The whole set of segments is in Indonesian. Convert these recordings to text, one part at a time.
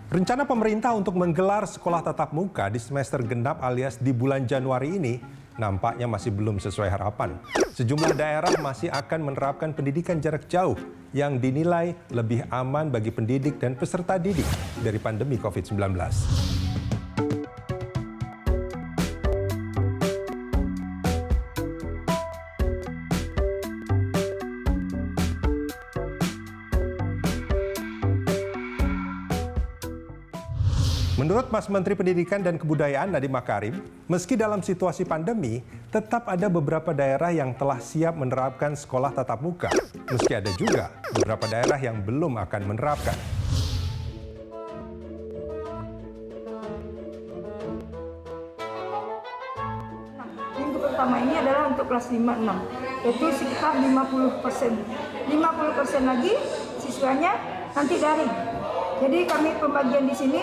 Rencana pemerintah untuk menggelar sekolah tatap muka di semester genap alias di bulan Januari ini nampaknya masih belum sesuai harapan. Sejumlah daerah masih akan menerapkan pendidikan jarak jauh yang dinilai lebih aman bagi pendidik dan peserta didik dari pandemi COVID-19. Menurut Mas Menteri Pendidikan dan Kebudayaan Nadiem Makarim, meski dalam situasi pandemi, tetap ada beberapa daerah yang telah siap menerapkan sekolah tatap muka. Meski ada juga beberapa daerah yang belum akan menerapkan. Minggu pertama ini adalah untuk kelas 5-6, yaitu sekitar 50%. 50% lagi siswanya nanti daring. Jadi kami pembagian di sini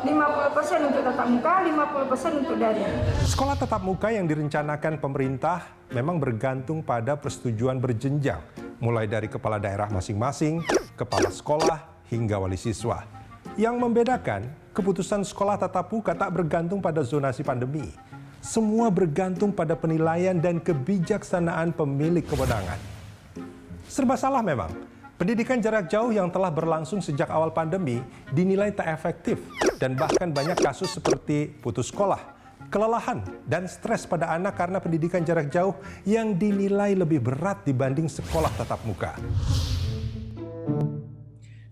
50% untuk tatap muka, 50% untuk daring. Sekolah tatap muka yang direncanakan pemerintah memang bergantung pada persetujuan berjenjang, mulai dari kepala daerah masing-masing, kepala sekolah, hingga wali siswa. Yang membedakan, keputusan sekolah tatap muka tak bergantung pada zonasi pandemi. Semua bergantung pada penilaian dan kebijaksanaan pemilik kewenangan. Serba salah memang. Pendidikan jarak jauh yang telah berlangsung sejak awal pandemi dinilai tak efektif dan bahkan banyak kasus seperti putus sekolah, kelelahan, dan stres pada anak karena pendidikan jarak jauh yang dinilai lebih berat dibanding sekolah tatap muka.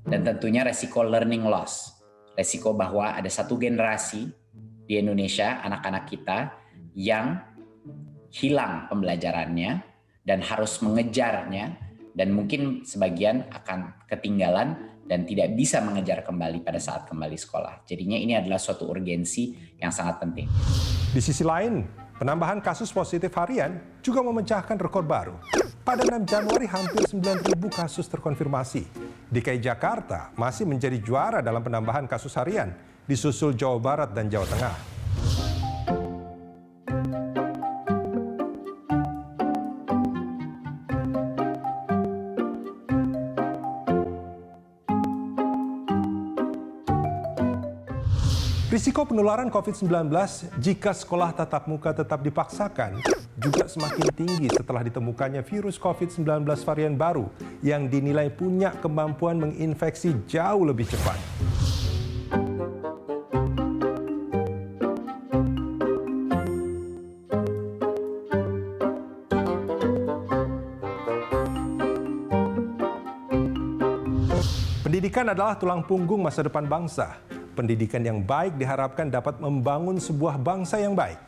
Dan tentunya resiko learning loss, resiko bahwa ada satu generasi di Indonesia, anak-anak kita yang hilang pembelajarannya dan harus mengejarnya, dan mungkin sebagian akan ketinggalan dan tidak bisa mengejar kembali pada saat kembali sekolah. Jadinya ini adalah suatu urgensi yang sangat penting. Di sisi lain, penambahan kasus positif harian juga memecahkan rekor baru. Pada 6 Januari hampir 9.000 kasus terkonfirmasi. DKI Jakarta masih menjadi juara dalam penambahan kasus harian, disusul Jawa Barat dan Jawa Tengah. Risiko penularan COVID-19 jika sekolah tatap muka tetap dipaksakan juga semakin tinggi setelah ditemukannya virus COVID-19 varian baru yang dinilai punya kemampuan menginfeksi jauh lebih cepat. Pendidikan adalah tulang punggung masa depan bangsa. Pendidikan yang baik diharapkan dapat membangun sebuah bangsa yang baik.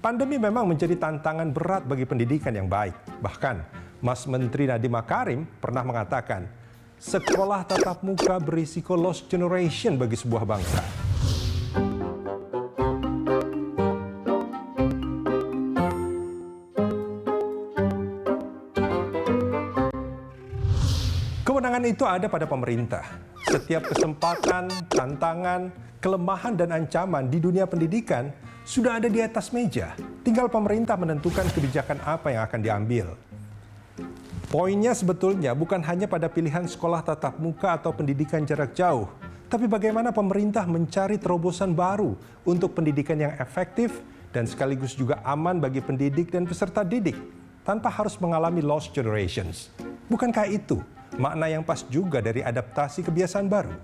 Pandemi memang menjadi tantangan berat bagi pendidikan yang baik. Bahkan, Mas Menteri Nadiem Makarim pernah mengatakan, sekolah tatap muka berisiko lost generation bagi sebuah bangsa. Kewenangan itu ada pada pemerintah. Setiap kesempatan, tantangan, kelemahan, dan ancaman di dunia pendidikan sudah ada di atas meja. Tinggal pemerintah menentukan kebijakan apa yang akan diambil. Poinnya sebetulnya bukan hanya pada pilihan sekolah tatap muka atau pendidikan jarak jauh, tapi bagaimana pemerintah mencari terobosan baru untuk pendidikan yang efektif dan sekaligus juga aman bagi pendidik dan peserta didik, tanpa harus mengalami lost generations. Bukankah itu makna yang pas juga dari adaptasi kebiasaan baru?